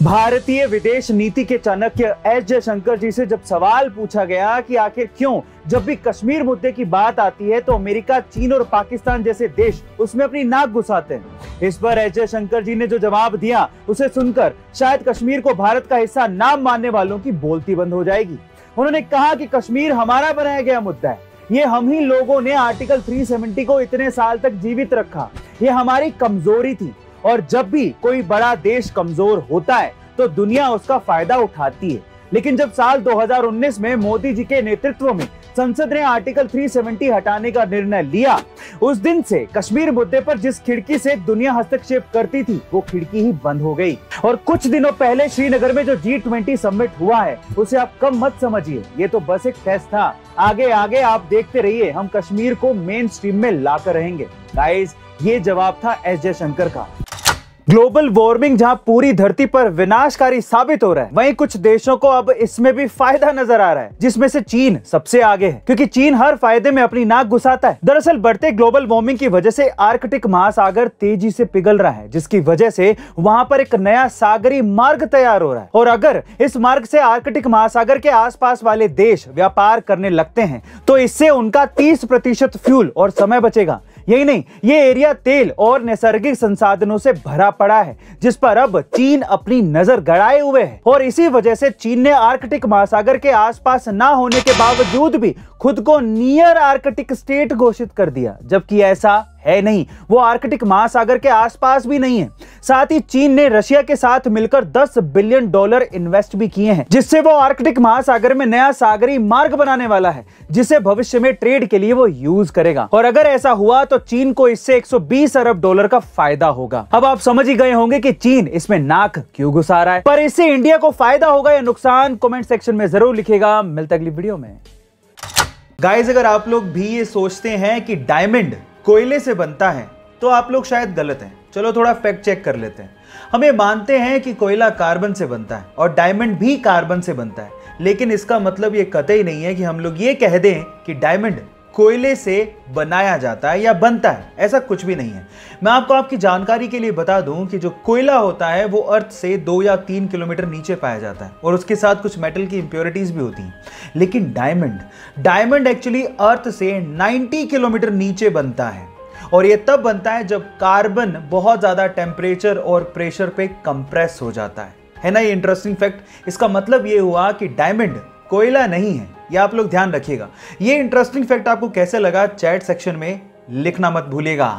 भारतीय विदेश नीति के चाणक्य एस जयशंकर जी से जब सवाल पूछा गया कि आखिर क्यों जब भी कश्मीर मुद्दे की बात आती है तो अमेरिका, चीन और पाकिस्तान जैसे देश उसमें अपनी नाक घुसाते हैं, इस पर एस जयशंकर जी ने जो जवाब दिया उसे सुनकर शायद कश्मीर को भारत का हिस्सा ना मानने वालों की बोलती बंद हो जाएगी। उन्होंने कहा कि कश्मीर हमारा बनाया गया मुद्दा है, ये हम ही लोगों ने आर्टिकल 370 को इतने साल तक जीवित रखा, ये हमारी कमजोरी थी और जब भी कोई बड़ा देश कमजोर होता है तो दुनिया उसका फायदा उठाती है। लेकिन जब साल 2019 में मोदी जी के नेतृत्व में संसद ने आर्टिकल 370 हटाने का निर्णय लिया, उस दिन से कश्मीर मुद्दे पर जिस खिड़की से दुनिया हस्तक्षेप करती थी वो खिड़की ही बंद हो गई। और कुछ दिनों पहले श्रीनगर में जो G20 समिट हुआ है उसे आप कम मत समझिए, ये तो बस एक टेस्ट था। आगे आगे आप देखते रहिए, हम कश्मीर को मेन स्ट्रीम में लाकर रहेंगे। गाइस, ये जवाब था एस जयशंकर का। ग्लोबल वार्मिंग जहां पूरी धरती पर विनाशकारी साबित हो रहा है, वहीं कुछ देशों को अब इसमें भी फायदा नजर आ रहा है, जिसमें से चीन सबसे आगे है, क्योंकि चीन हर फायदे में अपनी नाक घुसाता है। दरअसल बढ़ते ग्लोबल वार्मिंग की वजह से आर्कटिक महासागर तेजी से पिघल रहा है, जिसकी वजह से वहां पर एक नया सागरी मार्ग तैयार हो रहा है। और अगर इस मार्ग से आर्कटिक महासागर के आसपास वाले देश व्यापार करने लगते हैं तो इससे उनका 30% फ्यूल और समय बचेगा। यही नहीं, ये एरिया तेल और नैसर्गिक संसाधनों से भरा पड़ा है, जिस पर अब चीन अपनी नजर गड़ाए हुए है। और इसी वजह से चीन ने आर्कटिक महासागर के आसपास ना होने के बावजूद भी खुद को नियर आर्कटिक स्टेट घोषित कर दिया, जबकि ऐसा है नहीं, वो आर्कटिक महासागर के आसपास भी नहीं है। साथ ही चीन ने रशिया के साथ मिलकर $10 बिलियन इन्वेस्ट भी किए हैं, जिससे वो आर्कटिक महासागर में नया सागरी मार्ग बनाने वाला है, जिसे भविष्य में ट्रेड के लिए वो यूज करेगा। और अगर ऐसा हुआ तो चीन को इससे $120 अरब का फायदा होगा। अब आप समझ ही गए होंगे कि चीन इसमें नाक क्यों घुसा रहा है, पर इससे इंडिया को फायदा होगा या नुकसान, कमेंट सेक्शन में जरूर लिखेगा। मिलते अगली वीडियो में। गाइस, अगर आप लोग भी ये सोचते हैं कि डायमंड कोयले से बनता है तो आप लोग शायद गलत हैं। चलो थोड़ा फैक्ट चेक कर लेते हैं। हम ये मानते हैं कि कोयला कार्बन से बनता है और डायमंड भी कार्बन से बनता है, लेकिन इसका मतलब ये कतई नहीं है कि हम लोग ये कह दें कि डायमंड कोयले से बनाया जाता है या बनता है। ऐसा कुछ भी नहीं है। मैं आपको आपकी जानकारी के लिए बता दूं कि जो कोयला होता है वो अर्थ से 2 या 3 किलोमीटर नीचे पाया जाता है और उसके साथ कुछ मेटल की इंप्योरिटीज भी होती हैं। लेकिन डायमंड एक्चुअली अर्थ से 90 किलोमीटर नीचे बनता है, और ये तब बनता है जब कार्बन बहुत ज्यादा टेम्परेचर और प्रेशर पे कंप्रेस हो जाता है ना। ये इंटरेस्टिंग फैक्ट। इसका मतलब ये हुआ कि डायमंड कोयला नहीं है, ये आप लोग ध्यान रखिएगा। ये इंटरेस्टिंग फैक्ट आपको कैसे लगा चैट सेक्शन में लिखना मत भूलिएगा।